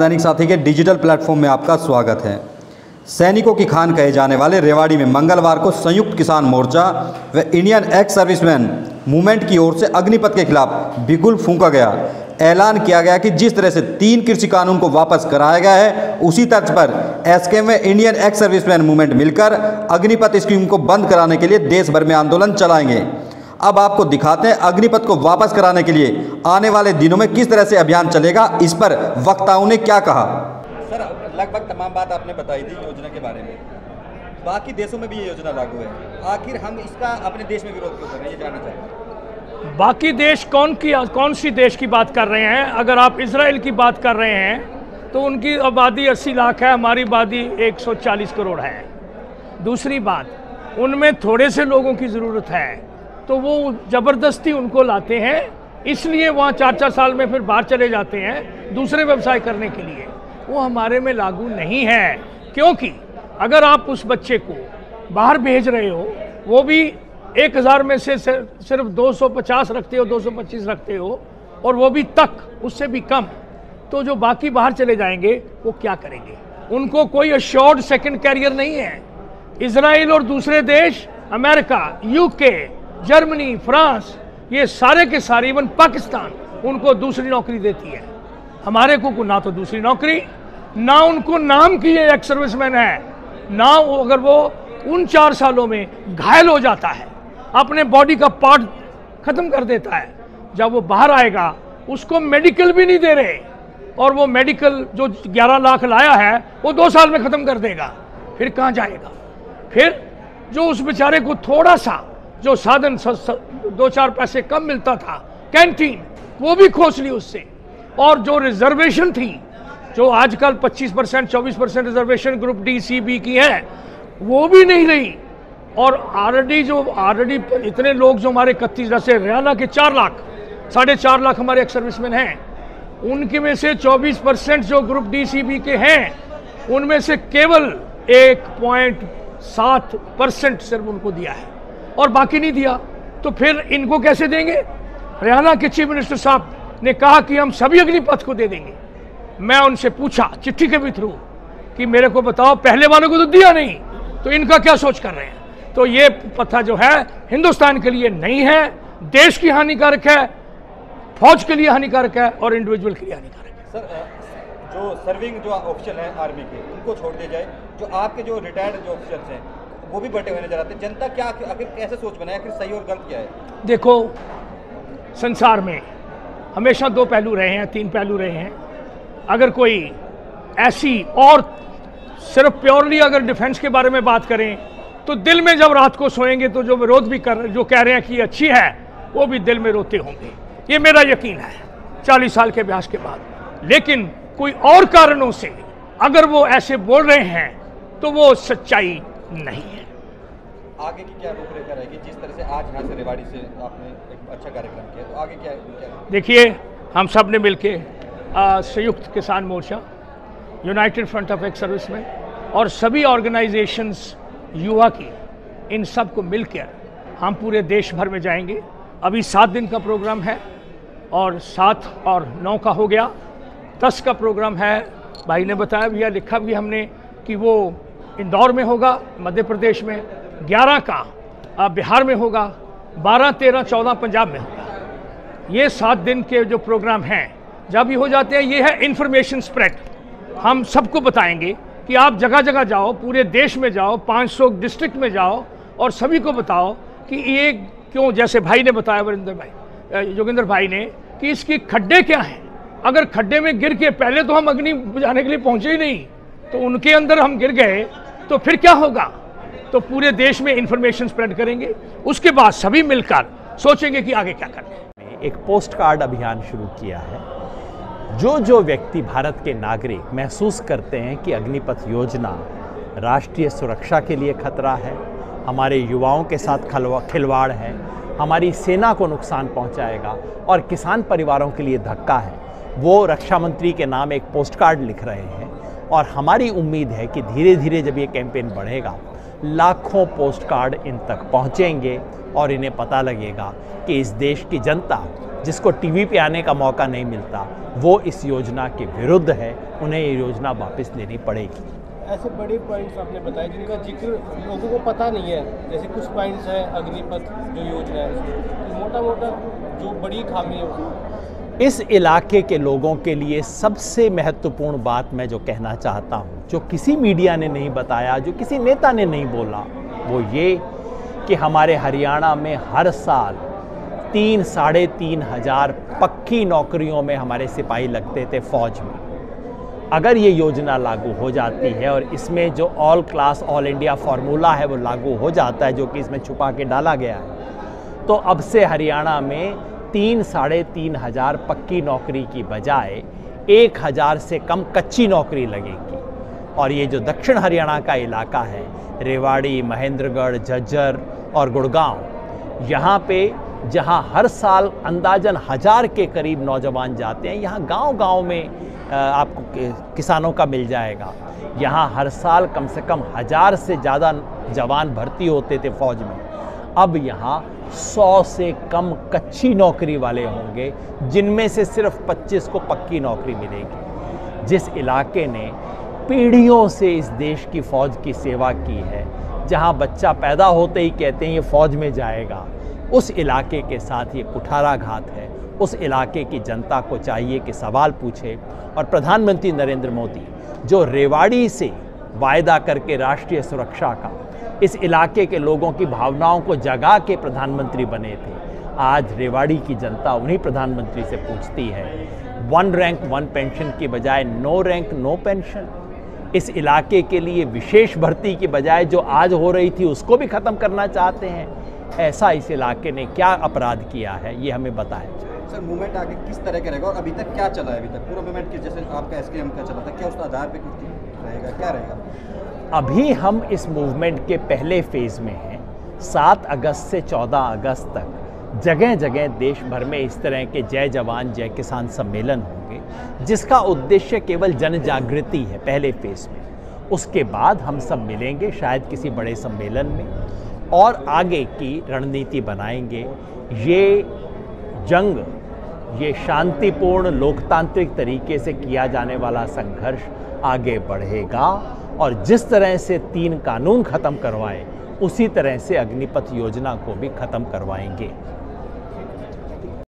दैनिक साथी के digital platform में आपका स्वागत है। सैनिकों की खान कहे जाने वाले रेवाड़ी में मंगलवार को संयुक्त किसान मोर्चा व इंडियन एक्स सर्विसमैन मूवमेंट की ओर से अग्निपथ के खिलाफ बिगुल फूंका गया। ऐलान किया गया कि जिस तरह से 3 कृषि कानून को वापस कराया गया है, उसी तर्ज पर एसकेएम व इंडियन एक्स सर्विसमैन मूवमेंट मिलकर अग्निपथ स्कीम को बंद कराने के लिए देश भर में आंदोलन चलाएंगे। अब आपको दिखाते हैं अग्निपथ को वापस कराने के लिए आने वाले दिनों में किस तरह से अभियान चलेगा। इस पर वक्ताओं ने क्या कहा। सर, लगभग तमाम बात आपने बताई थी योजना के बारे में। बाकी देशों में भी ये योजना लागू है, आखिर हम इसका अपने देश में विरोध क्यों कर रहे हैं, ये जानना चाहिए। बाकी देश कौन सी देश की बात कर रहे हैं? अगर आप इजराइल की बात कर रहे हैं तो उनकी आबादी 80 लाख है, हमारी आबादी 140 करोड़ है। दूसरी बात, उनमें थोड़े से लोगों की ज़रूरत है तो वो ज़बरदस्ती उनको लाते हैं, इसलिए वहाँ 4-4 साल में फिर बाहर चले जाते हैं दूसरे व्यवसाय करने के लिए। वो हमारे में लागू नहीं है, क्योंकि अगर आप उस बच्चे को बाहर भेज रहे हो, वो भी 1000 में से सिर्फ 250 रखते हो, 225 रखते हो, और वो भी तक उससे भी कम, तो जो बाकी बाहर चले जाएंगे वो क्या करेंगे? उनको कोई अश्योर्ड सेकंड कैरियर नहीं है। इजराइल और दूसरे देश, अमेरिका, यूके, जर्मनी, फ्रांस, ये सारे के सारे, इवन पाकिस्तान, उनको दूसरी नौकरी देती है। हमारे को ना तो दूसरी नौकरी, ना उनको नाम की ये एक्स सर्विसमैन है, ना अगर वो उन 4 सालों में घायल हो जाता है, अपने बॉडी का पार्ट खत्म कर देता है, जब वो बाहर आएगा उसको मेडिकल भी नहीं दे रहे, और वो मेडिकल जो 11 लाख लाया है वो 2 साल में खत्म कर देगा। फिर कहाँ जाएगा? फिर जो उस बेचारे को थोड़ा सा जो साधन 2-4 पैसे कम मिलता था, कैंटीन, वो भी खोस ली उससे। और जो रिजर्वेशन थी, जो आजकल 25%, 24% रिजर्वेशन ग्रुप डी, सी, बी की है, वो भी नहीं रही। और ऑलरेडी इतने लोग जो हमारे 31, जैसे हरियाणा के 4 लाख, 4.5 लाख हमारे एक्स सर्विसमैन हैं, उनके में से 24% जो ग्रुप डी, सी, बी के हैं, उनमें से केवल 1.7% सिर्फ उनको दिया है और बाकी नहीं दिया। तो फिर इनको कैसे देंगे? हरियाणा के चीफ मिनिस्टर साहब ने कहा कि हम सभी अग्निपथ को दे देंगे। मैं उनसे पूछा चिट्ठी के भी थ्रू कि मेरे को बताओ, पहले वालों को तो दिया नहीं, तो इनका क्या सोच कर रहे हैं? तो ये पता जो है हिंदुस्तान के लिए नहीं है, देश की हानिकारक है, फौज के लिए हानिकारक है और इंडिविजुअल के लिए हानिकारक है। सर, जो सर्विंग जो ऑफिसर हैं आर्मी के, उनको छोड़ दिया जाए, जो आपके जो रिटायर्ड जो ऑफिसर्स हैं वो भी बटे हुए नजर आते हैं। जनता क्या आखिर कैसे सोच बनाए, आखिर सही और गलत क्या है? देखो, संसार में हमेशा 2 पहलू रहे हैं, 3 पहलू रहे हैं। अगर कोई ऐसी और सिर्फ प्योरली अगर डिफेंस के बारे में बात करें, तो दिल में जब रात को सोएंगे तो जो विरोध भी जो कह रहे हैं कि अच्छी है, वो भी दिल में रोते होंगे। ये मेरा यकीन है 40 साल के अभ्यास के बाद। लेकिन कोई और कारणों से अगर वो ऐसे बोल रहे हैं तो वो सच्चाई नहीं है। आगे की क्या रूपरेखा रहेगी? जिस तरह से आज यहाँ से रेवाड़ी से आपने एक अच्छा कार्यक्रम किया, तो आगे क्या? देखिए, हम सब ने मिलके Samyukt Kisan Morcha, united front of ex servicemen और सभी ऑर्गेनाइजेशंस युवा की, इन सब को मिलकर हम पूरे देश भर में जाएंगे। अभी 7 दिन का प्रोग्राम है और 7 और 9 का हो गया, 10 का प्रोग्राम है। भाई ने बताया भी, लिखा भी हमने कि वो इंदौर में होगा मध्य प्रदेश में, 11 का बिहार में होगा, 12, 13, 14 पंजाब में होगा। ये 7 दिन के जो प्रोग्राम हैं, जब भी हो जाते हैं, ये है इन्फॉर्मेशन स्प्रेड। हम सबको बताएंगे कि आप जगह जगह जाओ, पूरे देश में जाओ, 500 डिस्ट्रिक्ट में जाओ और सभी को बताओ कि ये क्यों, जैसे भाई ने बताया, जोगिंदर भाई ने, कि इसकी खड्डे क्या हैं। अगर खड्डे में गिर के, पहले तो हम अग्नि बुझाने के लिए पहुंचे ही नहीं, तो उनके अंदर हम गिर गए तो फिर क्या होगा? तो पूरे देश में इंफॉर्मेशन स्प्रेड करेंगे, उसके बाद सभी मिलकर सोचेंगे कि आगे क्या करना है। एक पोस्ट कार्ड अभियान शुरू किया है। जो व्यक्ति, भारत के नागरिक महसूस करते हैं कि अग्निपथ योजना राष्ट्रीय सुरक्षा के लिए खतरा है, हमारे युवाओं के साथ खिलवाड़ है, हमारी सेना को नुकसान पहुंचाएगा और किसान परिवारों के लिए धक्का है, वो रक्षा मंत्री के नाम एक पोस्ट कार्ड लिख रहे हैं। और हमारी उम्मीद है कि धीरे धीरे जब ये कैंपेन बढ़ेगा, लाखों पोस्ट कार्ड इन तक पहुंचेंगे और इन्हें पता लगेगा कि इस देश की जनता जिसको टीवी पे आने का मौका नहीं मिलता वो इस योजना के विरुद्ध है, उन्हें ये योजना वापस लेनी पड़ेगी। ऐसे बड़े पॉइंट्स आपने बताए जिनका जिक्र लोगों को पता नहीं है, जैसे कुछ पॉइंट्स है अग्निपथ जो योजना है, तो मोटा मोटा जो बड़ी खामी है उसमें। इस इलाके के लोगों के लिए सबसे महत्वपूर्ण बात मैं जो कहना चाहता हूँ, जो किसी मीडिया ने नहीं बताया, जो किसी नेता ने नहीं बोला, वो ये कि हमारे हरियाणा में हर साल 3-साढ़े 3 हज़ार पक्की नौकरियों में हमारे सिपाही लगते थे फौज में। अगर ये योजना लागू हो जाती है और इसमें जो all class all India formula है वो लागू हो जाता है, जो कि इसमें छुपा के डाला गया है, तो अब से हरियाणा में 3-साढ़े 3 हज़ार पक्की नौकरी की बजाय 1,000 से कम कच्ची नौकरी लगेगी। और ये जो दक्षिण हरियाणा का इलाका है, रेवाड़ी, महेंद्रगढ़, झज्जर और गुड़गांव, यहाँ पे जहाँ हर साल अंदाजन 1000 के करीब नौजवान जाते हैं, यहाँ गांव-गांव में आपको किसानों का मिल जाएगा। यहाँ हर साल कम से कम 1000 से ज़्यादा जवान भर्ती होते थे फौज में, अब यहाँ 100 से कम कच्ची नौकरी वाले होंगे, जिनमें से सिर्फ 25 को पक्की नौकरी मिलेगी। जिस इलाके ने पीढ़ियों से इस देश की फ़ौज की सेवा की है, जहाँ बच्चा पैदा होते ही कहते हैं ये फ़ौज में जाएगा, उस इलाके के साथ ये कुठाराघात है। उस इलाके की जनता को चाहिए कि सवाल पूछे, और प्रधानमंत्री नरेंद्र मोदी जो रेवाड़ी से वायदा करके राष्ट्रीय सुरक्षा का इस इलाके के लोगों की भावनाओं को जगा के प्रधानमंत्री बने थे, आज रेवाड़ी की जनता उन्हीं प्रधानमंत्री से पूछती है 1 रैंक 1 पेंशन की बजाय नो रैंक नो पेंशन। इस इलाके के लिए विशेष भर्ती की बजाय जो आज हो रही थी उसको भी ख़त्म करना चाहते हैं। ऐसा इस इलाके ने क्या अपराध किया है, ये हमें बताया जाए। सर, मूवमेंट आगे किस तरह का रहेगा और अभी तक क्या चला है? अभी तक पूरा मूवमेंट किस, जैसे आपका एसकेएम का चला था, क्या उस आधार पे कुछ रहेगा, क्या रहेगा? अभी हम इस मूवमेंट के पहले फेज़ में हैं। 7 अगस्त से 14 अगस्त तक जगह जगह देश भर में इस तरह के जय जवान जय किसान सम्मेलन होंगे, जिसका उद्देश्य केवल जन जागृति है पहले फेज़ में। उसके बाद हम सब मिलेंगे शायद किसी बड़े सम्मेलन में और आगे की रणनीति बनाएंगे। ये जंग, ये शांतिपूर्ण लोकतांत्रिक तरीके से किया जाने वाला संघर्ष आगे बढ़ेगा, और जिस तरह से 3 कानून ख़त्म करवाए उसी तरह से अग्निपथ योजना को भी ख़त्म करवाएंगे।